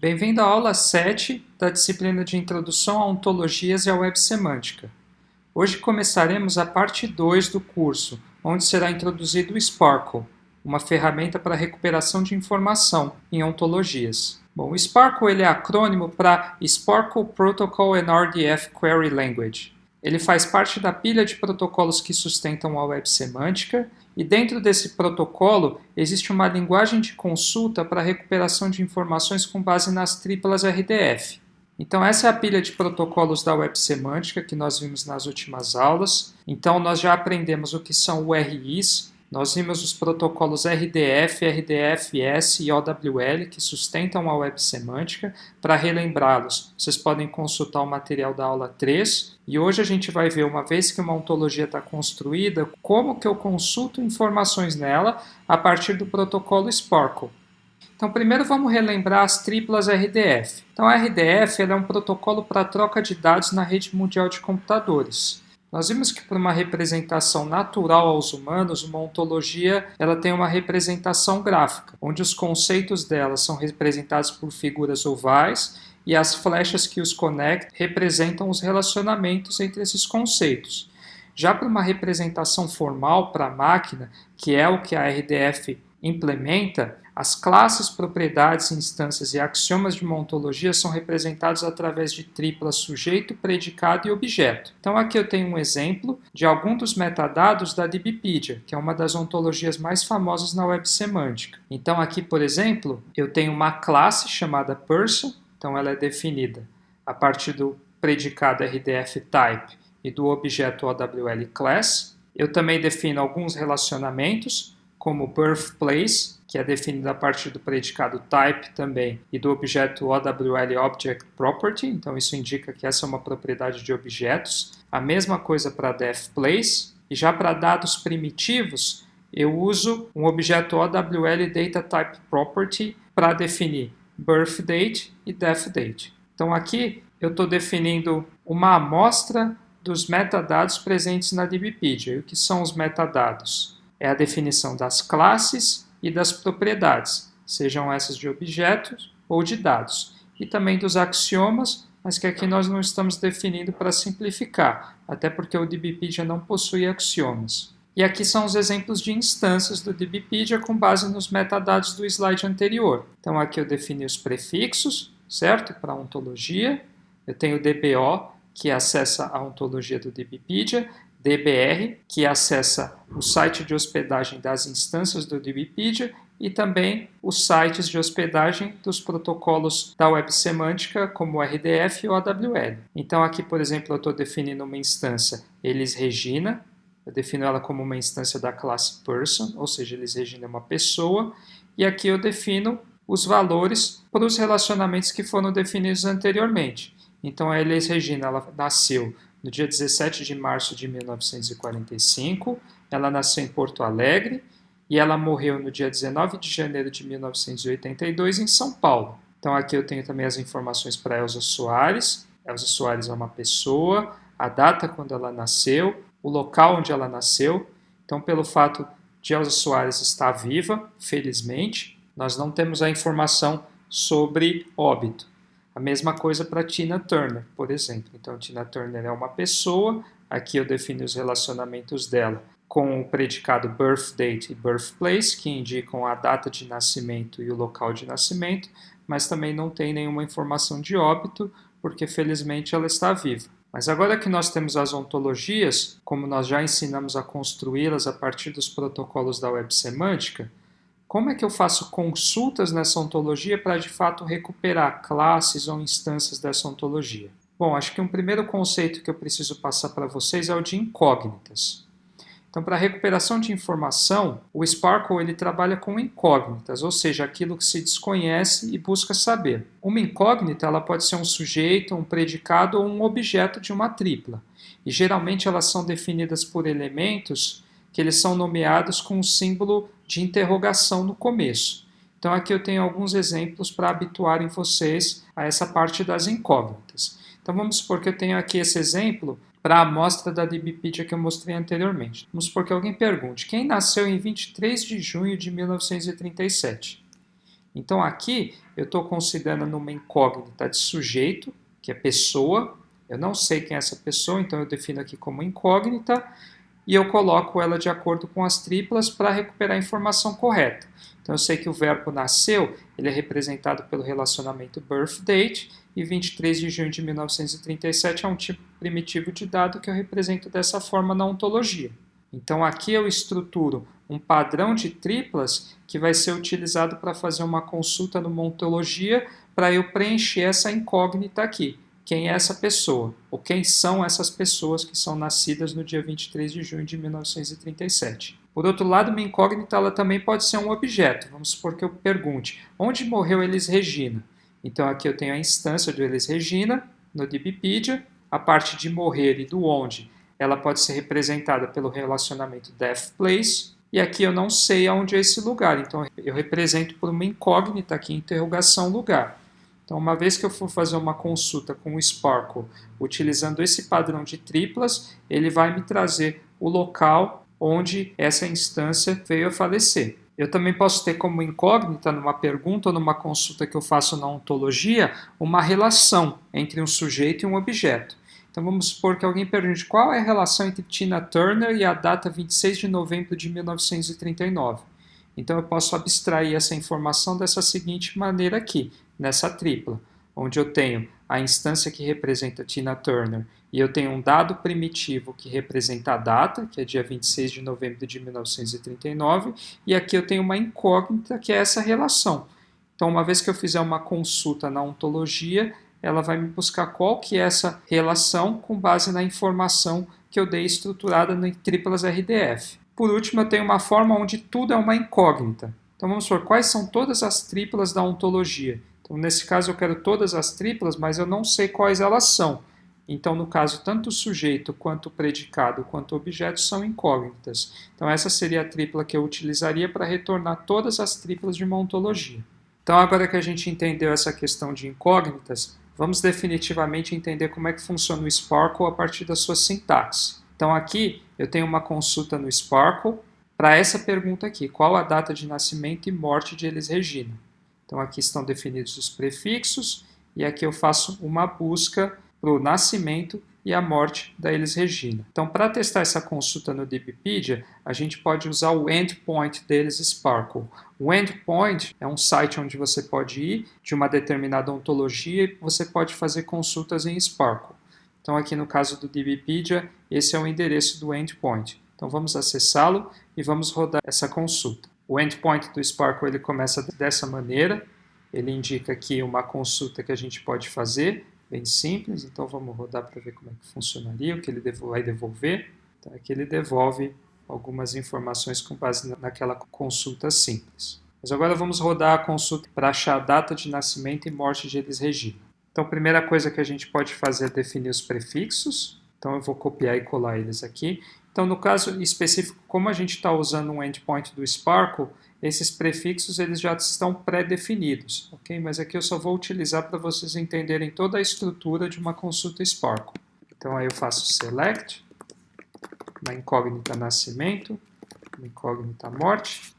Bem-vindo à aula 7 da disciplina de Introdução a Ontologias e à Web Semântica. Hoje começaremos a parte 2 do curso, onde será introduzido o Sparkle, uma ferramenta para recuperação de informação em ontologias. Bom, o Sparkle ele é acrônimo para Sparkle Protocol and RDF Query Language. Ele faz parte da pilha de protocolos que sustentam a web semântica, e dentro desse protocolo existe uma linguagem de consulta para recuperação de informações com base nas triplas RDF. Então essa é a pilha de protocolos da web semântica que nós vimos nas últimas aulas. Então nós já aprendemos o que são URIs, nós vimos os protocolos RDF, RDFS e OWL que sustentam a web semântica. Para relembrá-los, vocês podem consultar o material da aula 3. E hoje a gente vai ver, uma vez que uma ontologia está construída, como que eu consulto informações nela a partir do protocolo Sparkle. Então, primeiro vamos relembrar as triplas RDF. Então, a RDF é um protocolo para troca de dados na rede mundial de computadores. Nós vimos que, por uma representação natural aos humanos, uma ontologia ela tem uma representação gráfica, onde os conceitos dela são representados por figuras ovais e as flechas que os conectam representam os relacionamentos entre esses conceitos. Já para uma representação formal para a máquina, que é o que a RDF implementa, as classes, propriedades, instâncias e axiomas de uma ontologia são representados através de triplas sujeito, predicado e objeto. Então aqui eu tenho um exemplo de algum dos metadados da DBpedia, que é uma das ontologias mais famosas na web semântica. Então aqui, por exemplo, eu tenho uma classe chamada person, então ela é definida a partir do predicado RDF type e do objeto OWL class. Eu também defino alguns relacionamentos, como birthplace, que é definido a partir do predicado type também e do objeto OWL Object Property, então isso indica que essa é uma propriedade de objetos. A mesma coisa para deathplace, e já para dados primitivos, eu uso um objeto OWL Data Type Property para definir birthdate e deathdate. Então aqui eu estou definindo uma amostra dos metadados presentes na DBpedia. E o que são os metadados? É a definição das classes e das propriedades, sejam essas de objetos ou de dados, e também dos axiomas, mas que aqui nós não estamos definindo para simplificar, até porque o DBpedia não possui axiomas. E aqui são os exemplos de instâncias do DBpedia com base nos metadados do slide anterior. Então aqui eu defini os prefixos, certo? Para a ontologia. Eu tenho o DBO, que acessa a ontologia do DBpedia, DBR, que acessa o site de hospedagem das instâncias do DBpedia e também os sites de hospedagem dos protocolos da web semântica, como o RDF e o OWL. Então aqui, por exemplo, eu estou definindo uma instância Elis Regina, eu defino ela como uma instância da classe person, ou seja, Elis Regina é uma pessoa, e aqui eu defino os valores para os relacionamentos que foram definidos anteriormente. Então a Elis Regina ela nasceu no dia 17 de março de 1945, ela nasceu em Porto Alegre e ela morreu no dia 19 de janeiro de 1982 em São Paulo. Então aqui eu tenho também as informações para Elza Soares. Elza Soares é uma pessoa, a data quando ela nasceu, o local onde ela nasceu. Então pelo fato de Elza Soares estar viva, felizmente, nós não temos a informação sobre óbito. A mesma coisa para Tina Turner, por exemplo. Então, Tina Turner é uma pessoa, aqui eu defino os relacionamentos dela com o predicado birthdate e birthplace, que indicam a data de nascimento e o local de nascimento, mas também não tem nenhuma informação de óbito, porque felizmente ela está viva. Mas agora que nós temos as ontologias, como nós já ensinamos a construí-las a partir dos protocolos da web semântica, como é que eu faço consultas nessa ontologia para de fato recuperar classes ou instâncias dessa ontologia? Bom, acho que um primeiro conceito que eu preciso passar para vocês é o de incógnitas. Então, para a recuperação de informação, o Sparkle ele trabalha com incógnitas, ou seja, aquilo que se desconhece e busca saber. Uma incógnita ela pode ser um sujeito, um predicado ou um objeto de uma tripla. E geralmente elas são definidas por elementos que eles são nomeados com um símbolo de interrogação no começo. Então aqui eu tenho alguns exemplos para habituarem vocês a essa parte das incógnitas. Então vamos supor que eu tenho aqui esse exemplo para a amostra da DBpedia que eu mostrei anteriormente. Vamos supor que alguém pergunte, quem nasceu em 23 de junho de 1937? Então aqui eu estou considerando uma incógnita de sujeito, que é pessoa. Eu não sei quem é essa pessoa, então eu defino aqui como incógnita e eu coloco ela de acordo com as triplas para recuperar a informação correta. Então eu sei que o verbo nasceu, ele é representado pelo relacionamento birth date e 23 de junho de 1937 é um tipo primitivo de dado que eu represento dessa forma na ontologia. Então aqui eu estruturo um padrão de triplas que vai ser utilizado para fazer uma consulta numa ontologia para eu preencher essa incógnita aqui. Quem é essa pessoa? Ou quem são essas pessoas que são nascidas no dia 23 de junho de 1937? Por outro lado, uma incógnita ela também pode ser um objeto. Vamos supor que eu pergunte, onde morreu Elis Regina? Então aqui eu tenho a instância do Elis Regina no DBpedia. A parte de morrer e do onde, ela pode ser representada pelo relacionamento death place. E aqui eu não sei aonde é esse lugar, então eu represento por uma incógnita aqui, interrogação lugar. Então, uma vez que eu for fazer uma consulta com o Sparkle, utilizando esse padrão de triplas, ele vai me trazer o local onde essa instância veio a falecer. Eu também posso ter como incógnita, numa pergunta ou numa consulta que eu faço na ontologia, uma relação entre um sujeito e um objeto. Então vamos supor que alguém pergunte qual é a relação entre Tina Turner e a data 26 de novembro de 1939. Então eu posso abstrair essa informação dessa seguinte maneira aqui, nessa tripla, onde eu tenho a instância que representa Tina Turner e eu tenho um dado primitivo que representa a data, que é dia 26 de novembro de 1939, e aqui eu tenho uma incógnita que é essa relação. Então uma vez que eu fizer uma consulta na ontologia, ela vai me buscar qual que é essa relação com base na informação que eu dei estruturada em triplas RDF. Por último, eu tenho uma forma onde tudo é uma incógnita. Então vamos ver quais são todas as triplas da ontologia. Então nesse caso eu quero todas as triplas, mas eu não sei quais elas são. Então no caso, tanto o sujeito, quanto o predicado, quanto o objeto são incógnitas. Então essa seria a tripla que eu utilizaria para retornar todas as triplas de uma ontologia. Então agora que a gente entendeu essa questão de incógnitas, vamos definitivamente entender como é que funciona o Sparkle a partir da sua sintaxe. Então aqui eu tenho uma consulta no Sparkle para essa pergunta aqui, qual a data de nascimento e morte de Elis Regina? Então aqui estão definidos os prefixos e aqui eu faço uma busca para o nascimento e a morte da Elis Regina. Então para testar essa consulta no DBpedia, a gente pode usar o endpoint deles Sparkle. O endpoint é um site onde você pode ir de uma determinada ontologia e você pode fazer consultas em Sparkle. Então aqui no caso do DBpedia, esse é o endereço do endpoint. Então vamos acessá-lo e vamos rodar essa consulta. O endpoint do Sparkle ele começa dessa maneira, ele indica aqui uma consulta que a gente pode fazer, bem simples, então vamos rodar para ver como é que funcionaria, o que ele vai devolver. Então aqui ele devolve algumas informações com base naquela consulta simples. Mas agora vamos rodar a consulta para achar a data de nascimento e morte de Elis Regina. Então a primeira coisa que a gente pode fazer é definir os prefixos. Então eu vou copiar e colar eles aqui. Então no caso específico, como a gente está usando um endpoint do Sparkle, esses prefixos eles já estão pré-definidos, ok? Mas aqui eu só vou utilizar para vocês entenderem toda a estrutura de uma consulta Sparkle. Então aí eu faço select, uma incógnita nascimento, uma incógnita morte.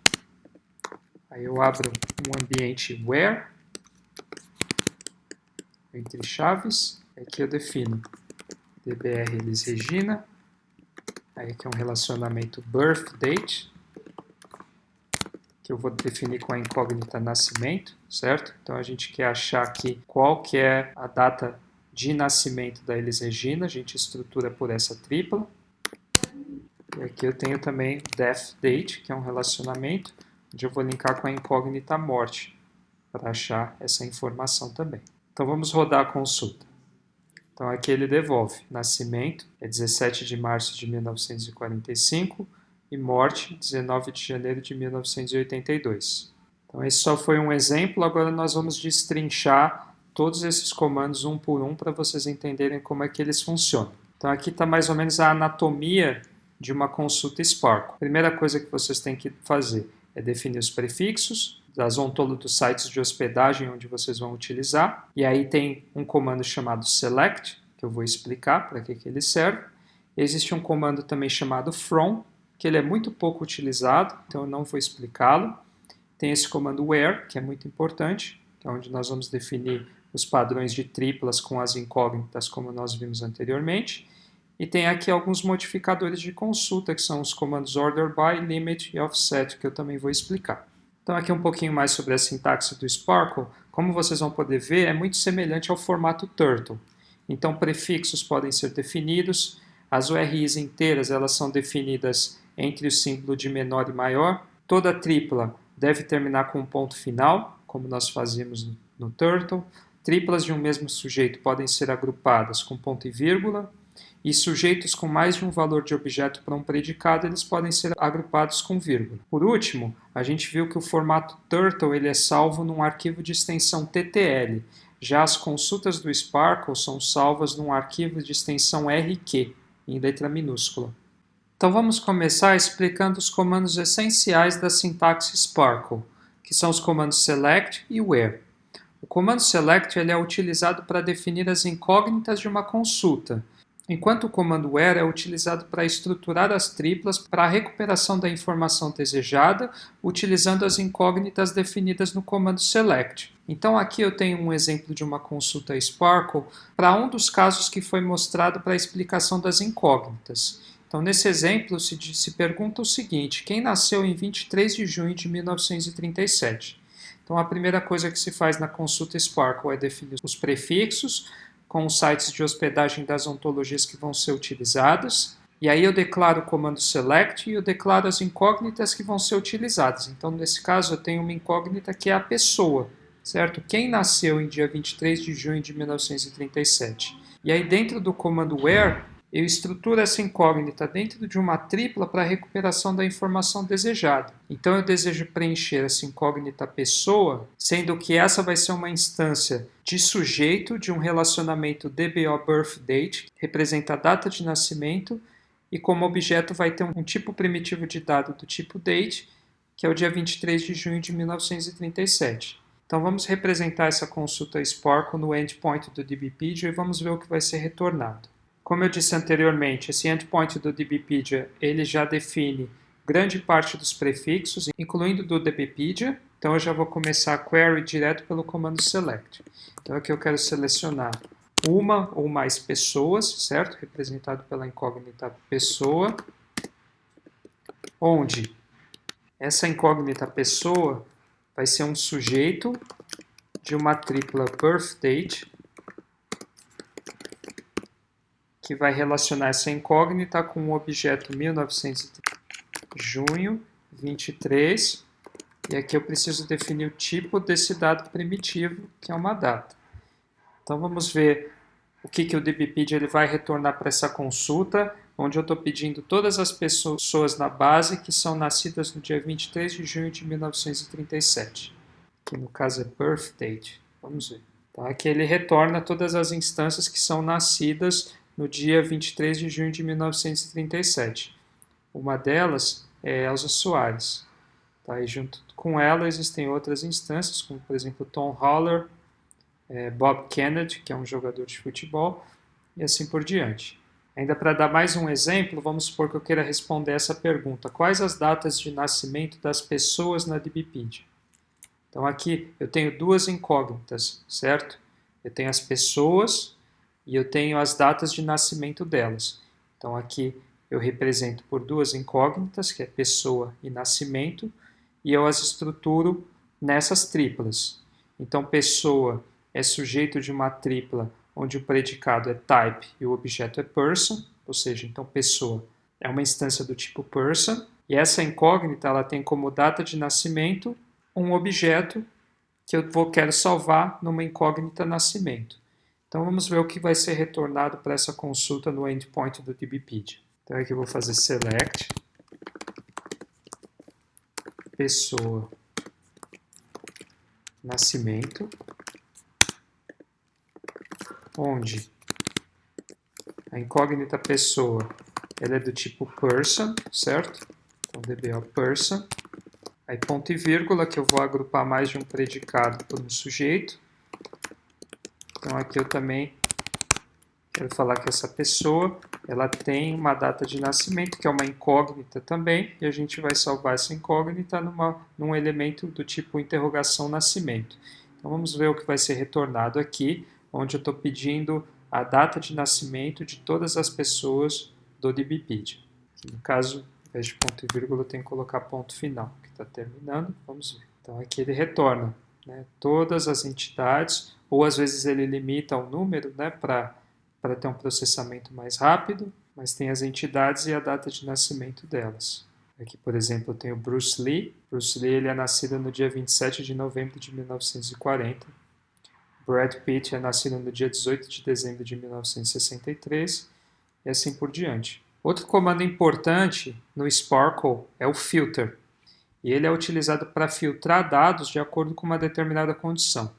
Aí eu abro um ambiente where, entre chaves, aqui eu defino dbr Elis Regina, aí aqui é um relacionamento birth date, que eu vou definir com a incógnita nascimento, certo? Então a gente quer achar aqui qual que é a data de nascimento da Elis Regina, a gente estrutura por essa tripla. E aqui eu tenho também death date, que é um relacionamento, onde eu vou linkar com a incógnita morte, para achar essa informação também. Então vamos rodar a consulta. Então aqui ele devolve nascimento, é 17 de março de 1945, e morte, 19 de janeiro de 1982. Então esse só foi um exemplo, agora nós vamos destrinchar todos esses comandos um por um para vocês entenderem como é que eles funcionam. Então aqui está mais ou menos a anatomia de uma consulta Sparkle. A primeira coisa que vocês têm que fazer é definir os prefixos dos sites de hospedagem onde vocês vão utilizar. E aí tem um comando chamado select, que eu vou explicar para que ele serve. Existe um comando também chamado from, que ele é muito pouco utilizado, então eu não vou explicá-lo. Tem esse comando where, que é muito importante. que é onde nós vamos definir os padrões de triplas com as incógnitas, como nós vimos anteriormente. E tem aqui alguns modificadores de consulta, que são os comandos order by, limit e offset, que eu também vou explicar. Então aqui um pouquinho mais sobre a sintaxe do Sparkle. Como vocês vão poder ver, é muito semelhante ao formato Turtle. Então prefixos podem ser definidos, as URIs inteiras elas são definidas entre o símbolo de menor e maior. Toda tripla deve terminar com um ponto final, como nós fazíamos no Turtle. Triplas de um mesmo sujeito podem ser agrupadas com ponto e vírgula, e sujeitos com mais de um valor de objeto para um predicado, eles podem ser agrupados com vírgula. Por último, a gente viu que o formato Turtle ele é salvo num arquivo de extensão TTL. Já as consultas do Sparkle são salvas num arquivo de extensão RQ, em letra minúscula. Então vamos começar explicando os comandos essenciais da sintaxe Sparkle, que são os comandos select e where. O comando select ele é utilizado para definir as incógnitas de uma consulta, enquanto o comando where é utilizado para estruturar as triplas para a recuperação da informação desejada, utilizando as incógnitas definidas no comando select. Então aqui eu tenho um exemplo de uma consulta Sparkle para um dos casos que foi mostrado para a explicação das incógnitas. Então nesse exemplo se pergunta o seguinte: quem nasceu em 23 de junho de 1937? Então a primeira coisa que se faz na consulta Sparkle é definir os prefixos, com os sites de hospedagem das ontologias que vão ser utilizadas. E aí eu declaro o comando select e eu declaro as incógnitas que vão ser utilizadas. Então, nesse caso, eu tenho uma incógnita que é a pessoa, certo? Quem nasceu em dia 23 de junho de 1937. E aí, dentro do comando where, eu estruturo essa incógnita dentro de uma tripla para a recuperação da informação desejada. Então, eu desejo preencher essa incógnita pessoa, sendo que essa vai ser uma instância de sujeito de um relacionamento DBO birth date, que representa a data de nascimento, e como objeto vai ter um tipo primitivo de dado do tipo date, que é o dia 23 de junho de 1937. Então, vamos representar essa consulta Sparkle no endpoint do DBpedia e vamos ver o que vai ser retornado. Como eu disse anteriormente, esse endpoint do DBpedia ele já define grande parte dos prefixos, incluindo do DBpedia. Então eu já vou começar a query direto pelo comando select. Então aqui eu quero selecionar uma ou mais pessoas, certo? Representado pela incógnita pessoa, onde essa incógnita pessoa vai ser um sujeito de uma tripla birthdate, que vai relacionar essa incógnita com o objeto 1930, junho 23, e aqui eu preciso definir o tipo desse dado primitivo, que é uma data. Então vamos ver o que o DBpedia ele vai retornar para essa consulta, onde eu estou pedindo todas as pessoas na base que são nascidas no dia 23 de junho de 1937, que no caso é birth date. Vamos ver. Tá? Aqui ele retorna todas as instâncias que são nascidas no dia 23 de junho de 1937. Uma delas é Elza Soares. Tá? E junto com ela existem outras instâncias, como por exemplo Tom Haller, Bob Kennedy, que é um jogador de futebol, e assim por diante. Ainda para dar mais um exemplo, vamos supor que eu queira responder essa pergunta: quais as datas de nascimento das pessoas na DBpedia? Então aqui eu tenho duas incógnitas, certo? Eu tenho as pessoas e eu tenho as datas de nascimento delas. Então aqui eu represento por duas incógnitas, que é pessoa e nascimento, e eu as estruturo nessas triplas. Então pessoa é sujeito de uma tripla onde o predicado é type e o objeto é person, ou seja, então pessoa é uma instância do tipo person, e essa incógnita ela tem como data de nascimento um objeto que eu quero salvar numa incógnita nascimento. Então vamos ver o que vai ser retornado para essa consulta no endpoint do DBpedia. Então aqui eu vou fazer select pessoa nascimento, onde a incógnita pessoa ela é do tipo person, certo? Então DBO person, aí ponto e vírgula, que eu vou agrupar mais de um predicado por um sujeito. Então aqui eu também quero falar que essa pessoa ela tem uma data de nascimento, que é uma incógnita também, e a gente vai salvar essa incógnita num elemento do tipo interrogação nascimento. Então vamos ver o que vai ser retornado aqui, onde eu estou pedindo a data de nascimento de todas as pessoas do DBpedia. Aqui, no caso, ao invés de ponto e vírgula, eu tenho que colocar ponto final, que está terminando. Vamos ver. Então aqui ele retorna, né, todas as entidades, ou às vezes ele limita o número, né, para ter um processamento mais rápido, mas tem as entidades e a data de nascimento delas. Aqui, por exemplo, eu tenho Bruce Lee. Bruce Lee ele é nascido no dia 27 de novembro de 1940. Brad Pitt é nascido no dia 18 de dezembro de 1963 e assim por diante. Outro comando importante no Sparkle é o filter. E ele é utilizado para filtrar dados de acordo com uma determinada condição.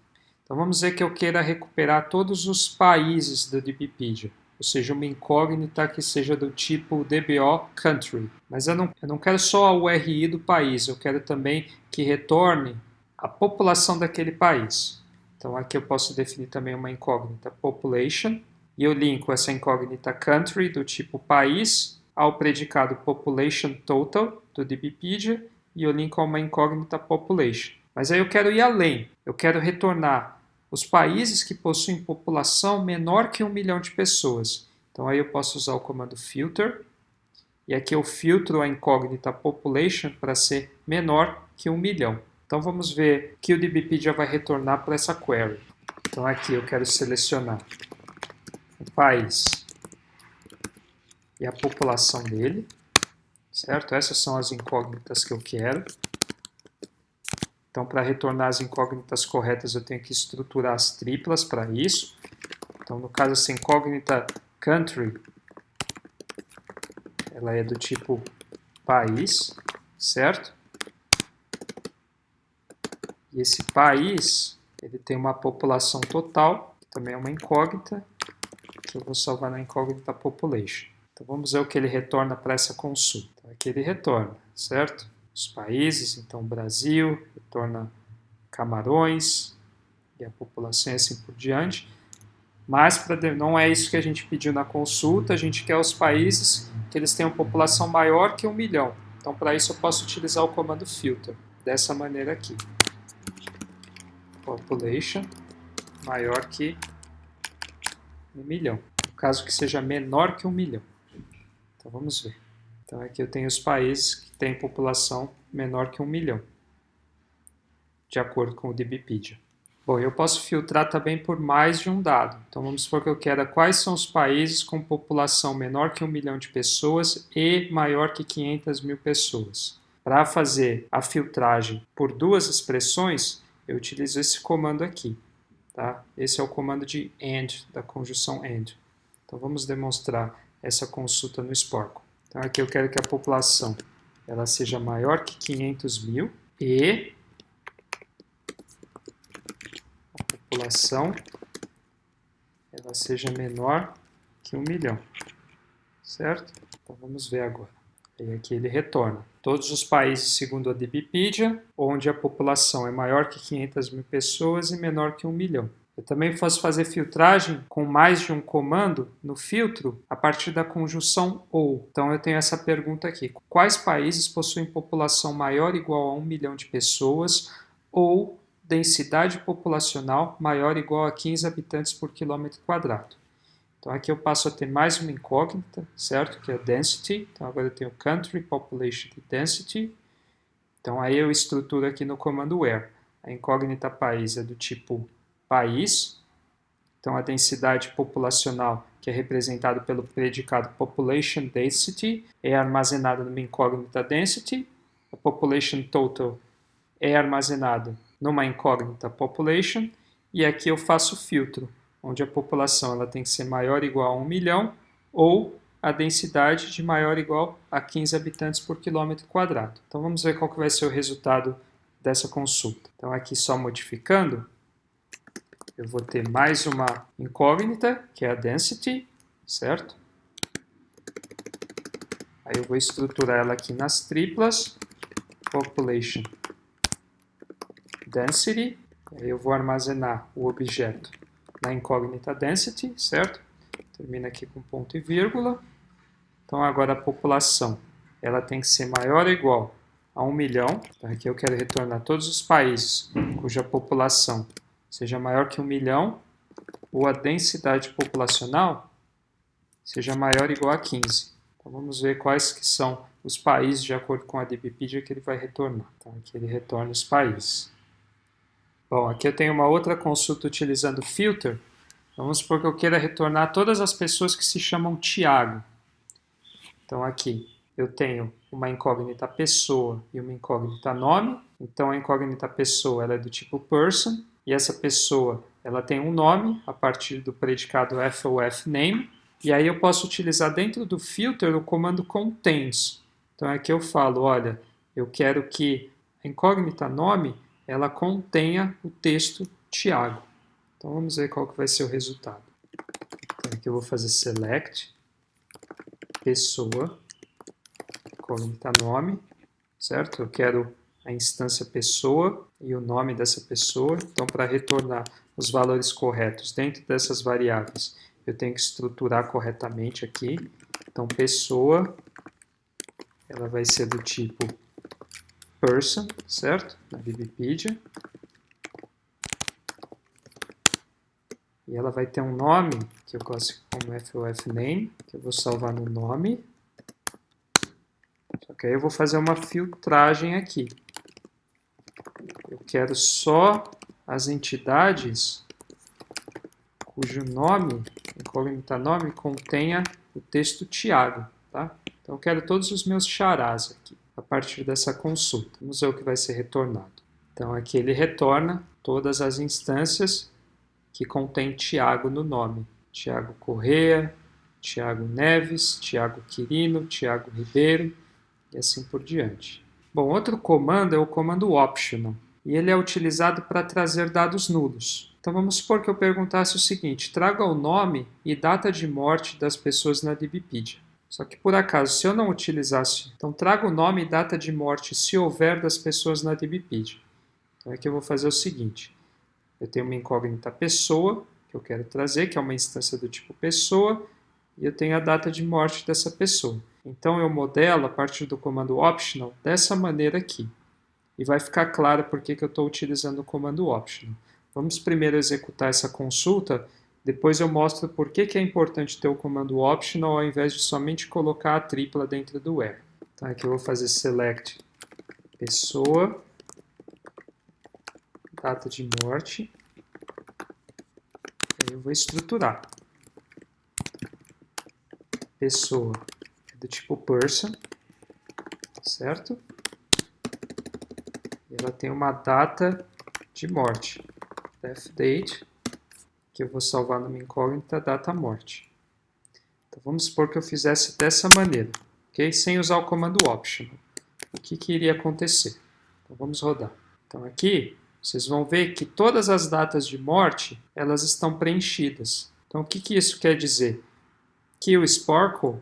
Então vamos dizer que eu queira recuperar todos os países do DBpedia, ou seja, uma incógnita que seja do tipo DBO country. Mas eu não quero só a URI do país, eu quero também que retorne a população daquele país. Então aqui eu posso definir também uma incógnita population, e eu linko essa incógnita country do tipo país ao predicado population total do DBpedia, e eu linko a uma incógnita population. Mas aí eu quero ir além, eu quero retornar os países que possuem população menor que 1 milhão de pessoas. Então aí eu posso usar o comando filter, e aqui eu filtro a incógnita population para ser menor que 1 milhão. Então vamos ver que o DBpedia vai retornar para essa query. Então aqui eu quero selecionar o país e a população dele, certo? Essas são as incógnitas que eu quero. Então, para retornar as incógnitas corretas, eu tenho que estruturar as triplas para isso. Então, no caso, essa incógnita country, ela é do tipo país, certo? E esse país, ele tem uma população total, que também é uma incógnita, que eu vou salvar na incógnita population. Então, vamos ver o que ele retorna para essa consulta. Então, aqui ele retorna, certo? Os países, então Brasil, retorna Camarões, e a população e assim por diante. Mas não é isso que a gente pediu na consulta, a gente quer os países que eles tenham população maior que 1 milhão. Então, para isso eu posso utilizar o comando filter, dessa maneira aqui. Population maior que 1 milhão. No caso que seja menor que 1 milhão. Então, vamos ver. Então, aqui eu tenho os países que têm população menor que 1 milhão, de acordo com o DBpedia. Bom, eu posso filtrar também por mais de um dado. Então, vamos supor que eu quero quais são os países com população menor que 1 milhão de pessoas e maior que 500 mil pessoas. Para fazer a filtragem por duas expressões, eu utilizo esse comando aqui. Tá? Esse é o comando de AND, da conjunção AND. Então, vamos demonstrar essa consulta no Sparkle. Então, aqui eu quero que a população ela seja maior que 500 mil e a população ela seja menor que 1 milhão, certo? Então, vamos ver agora. E aqui ele retorna todos os países segundo a DBpedia, onde a população é maior que 500 mil pessoas e menor que 1 milhão. Eu também posso fazer filtragem com mais de um comando no filtro a partir da conjunção OU. Então eu tenho essa pergunta aqui. Quais países possuem população maior ou igual a 1 milhão de pessoas ou densidade populacional maior ou igual a 15 habitantes por quilômetro quadrado? Então aqui eu passo a ter mais uma incógnita, certo? Que é a density. Então agora eu tenho country, population e density. Então aí eu estruturo aqui no comando where. A incógnita país é do tipo país, então a densidade populacional, que é representada pelo predicado population density, é armazenada numa incógnita density, a population total é armazenada numa incógnita population, e aqui eu faço filtro, onde a população ela tem que ser maior ou igual a 1 milhão, ou a densidade de maior ou igual a 15 habitantes por quilômetro quadrado. Então vamos ver qual que vai ser o resultado dessa consulta. Então aqui só modificando, eu vou ter mais uma incógnita, que é a density, certo? Aí eu vou estruturar ela aqui nas triplas, population density, aí eu vou armazenar o objeto na incógnita density, certo? Termina aqui com ponto e vírgula. Então agora a população, ela tem que ser maior ou igual a 1 milhão. Então aqui eu quero retornar todos os países cuja população seja maior que 1 milhão, ou a densidade populacional seja maior ou igual a 15. Então vamos ver quais que são os países de acordo com a DBpedia que ele vai retornar. Então aqui ele retorna os países. Bom, aqui eu tenho uma outra consulta utilizando filter. Vamos supor que eu queira retornar todas as pessoas que se chamam Tiago. Então aqui eu tenho uma incógnita pessoa e uma incógnita nome. Então a incógnita pessoa ela é do tipo person, e essa pessoa ela tem um nome a partir do predicado FOF name. E aí eu posso utilizar dentro do filter o comando contains. Então aqui eu falo, olha, eu quero que a incógnita nome ela contenha o texto Tiago. Então vamos ver qual que vai ser o resultado. Então aqui eu vou fazer select, pessoa, incógnita nome, certo? Eu quero a instância pessoa e o nome dessa pessoa. Então para retornar os valores corretos dentro dessas variáveis, eu tenho que estruturar corretamente aqui. Então pessoa, ela vai ser do tipo person, certo? Na DBpedia. E ela vai ter um nome, que eu classifico como FOF name, que eu vou salvar no nome. Só que aí eu vou fazer uma filtragem aqui. Eu quero só as entidades cujo nome, incógnita nome, contenha o texto Tiago, tá? Então eu quero todos os meus charás aqui, a partir dessa consulta. Vamos ver o que vai ser retornado. Então aqui ele retorna todas as instâncias que contém Tiago no nome. Tiago Correia, Tiago Neves, Tiago Quirino, Tiago Ribeiro e assim por diante. Bom, outro comando é o comando optional, e ele é utilizado para trazer dados nulos. Então vamos supor que eu perguntasse o seguinte, traga o nome e data de morte das pessoas na DBpedia. Só que por acaso, se eu não utilizasse, então traga o nome e data de morte se houver das pessoas na DBpedia. Então aqui eu vou fazer o seguinte, eu tenho uma incógnita pessoa, que eu quero trazer, que é uma instância do tipo pessoa, e eu tenho a data de morte dessa pessoa. Então eu modelo a partir do comando optional dessa maneira aqui. E vai ficar claro por que eu estou utilizando o comando optional. Vamos primeiro executar essa consulta, depois eu mostro por que é importante ter o comando optional ao invés de somente colocar a tripla dentro do where. Então aqui eu vou fazer select pessoa, data de morte, aí eu vou estruturar. Pessoa é do tipo person, certo? E ela tem uma data de morte, death date, que eu vou salvar numa incógnita data morte. Então vamos supor que eu fizesse dessa maneira, ok? Sem usar o comando optional. O que iria acontecer? Então vamos rodar. Então aqui vocês vão ver que todas as datas de morte elas estão preenchidas. Então o que isso quer dizer? Que o Sparkle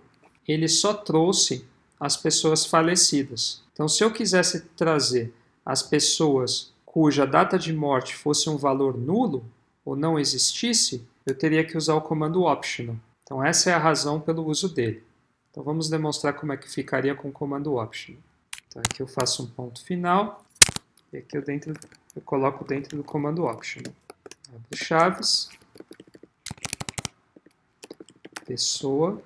ele só trouxe as pessoas falecidas. Então se eu quisesse trazer as pessoas cuja data de morte fosse um valor nulo ou não existisse, eu teria que usar o comando optional. Então essa é a razão pelo uso dele. Então vamos demonstrar como é que ficaria com o comando optional. Então aqui eu faço um ponto final e aqui eu coloco dentro do comando optional. Abro chaves, pessoa.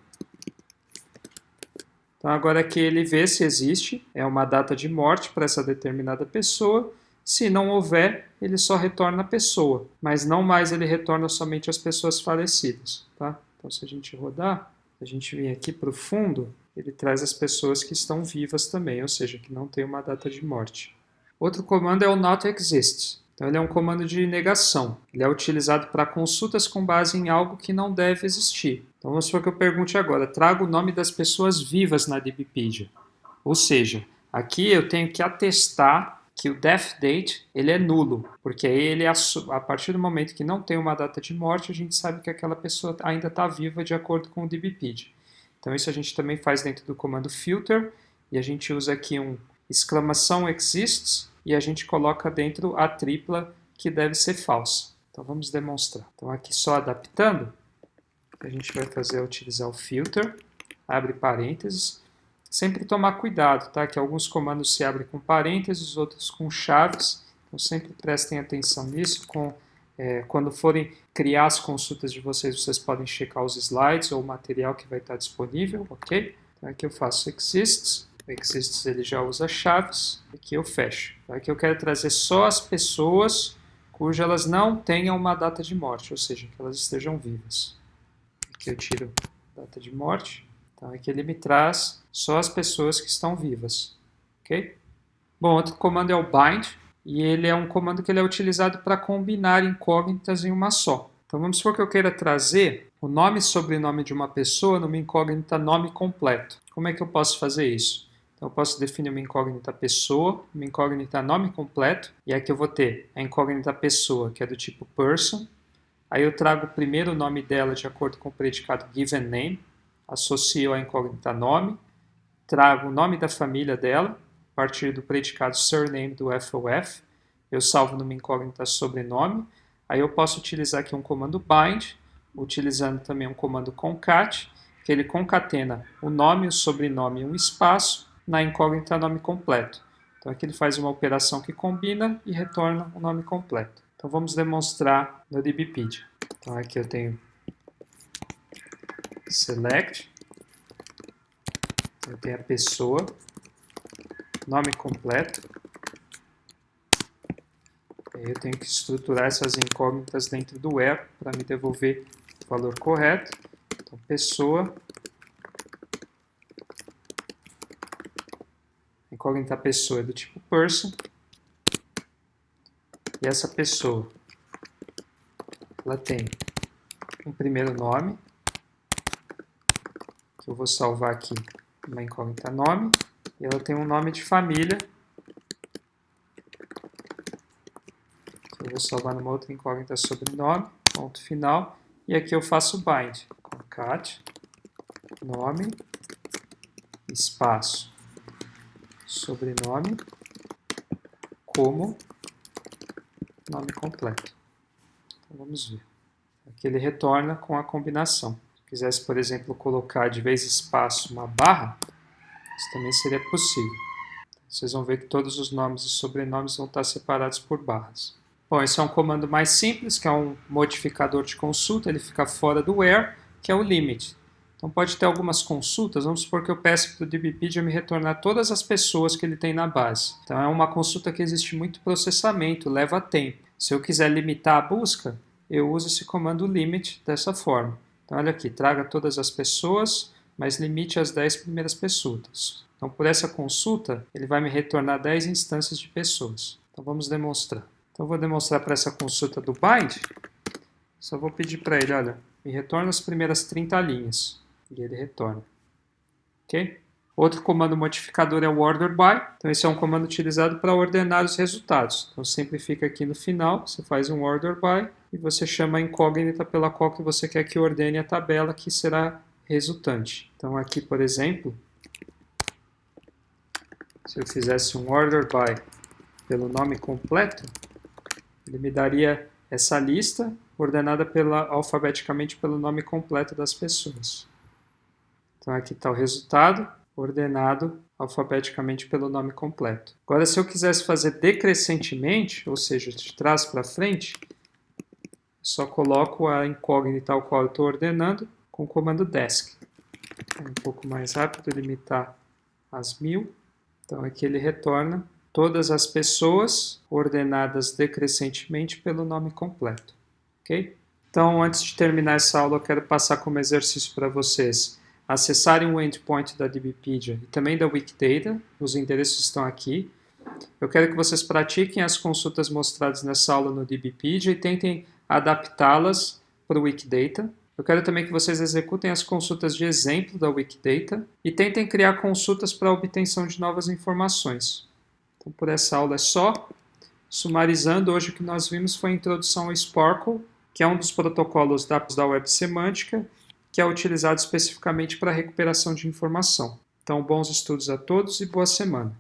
Então agora aqui ele vê se existe uma data de morte para essa determinada pessoa. Se não houver, ele só retorna a pessoa, mas não mais ele retorna somente as pessoas falecidas. Tá? Então se a gente rodar, a gente vir aqui para o fundo, ele traz as pessoas que estão vivas também, ou seja, que não tem uma data de morte. Outro comando é o not exists. Então ele é um comando de negação. Ele é utilizado para consultas com base em algo que não deve existir. Então vamos supor que eu pergunte agora, traga o nome das pessoas vivas na DBpedia. Ou seja, aqui eu tenho que atestar que o death date ele é nulo, porque aí ele, a partir do momento que não tem uma data de morte, a gente sabe que aquela pessoa ainda está viva de acordo com o DBpedia. Então isso a gente também faz dentro do comando filter, e a gente usa aqui um exclamação exists, e a gente coloca dentro a tripla que deve ser falsa. Então vamos demonstrar. Então aqui só adaptando, o que a gente vai fazer é utilizar o filter, abre parênteses, sempre tomar cuidado, tá? Que alguns comandos se abrem com parênteses, outros com chaves, então sempre prestem atenção nisso, com Quando forem criar as consultas de vocês, vocês podem checar os slides ou o material que vai estar disponível, ok? Então aqui eu faço exists, o exists ele já usa chaves, aqui eu fecho. Então aqui eu quero trazer só as pessoas cujas elas não tenham uma data de morte, ou seja, que elas estejam vivas. Aqui eu tiro a data de morte, então aqui ele me traz só as pessoas que estão vivas, ok? Bom, outro comando é o bind, e ele é um comando que ele é utilizado para combinar incógnitas em uma só. Então vamos supor que eu queira trazer o nome e sobrenome de uma pessoa numa incógnita nome completo. Como é que eu posso fazer isso? Então eu posso definir uma incógnita pessoa, uma incógnita nome completo, e aqui eu vou ter a incógnita pessoa, que é do tipo person. Aí eu trago o primeiro nome dela de acordo com o predicado given name, associo a incógnita nome, trago o nome da família dela, a partir do predicado surname do FOF, eu salvo numa incógnita sobrenome, aí eu posso utilizar aqui um comando bind, utilizando também um comando concat, que ele concatena o nome, o sobrenome e um espaço na incógnita nome completo. Então aqui ele faz uma operação que combina e retorna o nome completo. Então vamos demonstrar no DBpedia. Então aqui eu tenho select, eu tenho a pessoa, nome completo. Aí eu tenho que estruturar essas incógnitas dentro do where para me devolver o valor correto. Então, pessoa. A incógnita pessoa é do tipo person. E essa pessoa, ela tem um primeiro nome, que eu vou salvar aqui uma incógnita nome. E ela tem um nome de família, que eu vou salvar numa outra incógnita sobrenome, ponto final. E aqui eu faço bind, concat, nome, espaço, sobrenome, como nome completo. Então vamos ver. Aqui ele retorna com a combinação. Se quisesse, por exemplo, colocar de vez espaço uma barra, isso também seria possível. Vocês vão ver que todos os nomes e sobrenomes vão estar separados por barras. Bom, esse é um comando mais simples, que é um modificador de consulta, ele fica fora do where, que é o limit. Então pode ter algumas consultas, vamos supor que eu peço para o DBpedia me retornar todas as pessoas que ele tem na base. Então é uma consulta que existe muito processamento, leva tempo. Se eu quiser limitar a busca, eu uso esse comando limit dessa forma. Então olha aqui, traga todas as pessoas, mas limite as 10 primeiras pessoas. Então, por essa consulta, ele vai me retornar 10 instâncias de pessoas. Então, vamos demonstrar. Então, eu vou demonstrar para essa consulta do bind. Só vou pedir para ele, olha, me retorna as primeiras 30 linhas. E ele retorna. Ok? Outro comando modificador é o order by. Então, esse é um comando utilizado para ordenar os resultados. Então, sempre fica aqui no final, você faz um order by e você chama a incógnita pela qual que você quer que ordene a tabela, que será resultante. Então aqui, por exemplo, se eu fizesse um order by pelo nome completo, ele me daria essa lista ordenada alfabeticamente pelo nome completo das pessoas. Então aqui está o resultado, ordenado alfabeticamente pelo nome completo. Agora, se eu quisesse fazer decrescentemente, ou seja, de trás para frente, só coloco a incógnita ao qual eu estou ordenando, com o comando desc. Um pouco mais rápido, limitar as 1000. Então aqui ele retorna todas as pessoas ordenadas decrescentemente pelo nome completo. Ok? Então, antes de terminar essa aula, eu quero passar como exercício para vocês acessarem o endpoint da DBpedia e também da Wikidata. Os endereços estão aqui. Eu quero que vocês pratiquem as consultas mostradas nessa aula no DBpedia e tentem adaptá-las para o Wikidata. Eu quero também que vocês executem as consultas de exemplo da Wikidata e tentem criar consultas para a obtenção de novas informações. Então, por essa aula é só. Sumarizando, hoje o que nós vimos foi a introdução ao Sparkle, que é um dos protocolos da Web Semântica, que é utilizado especificamente para a recuperação de informação. Então, bons estudos a todos e boa semana.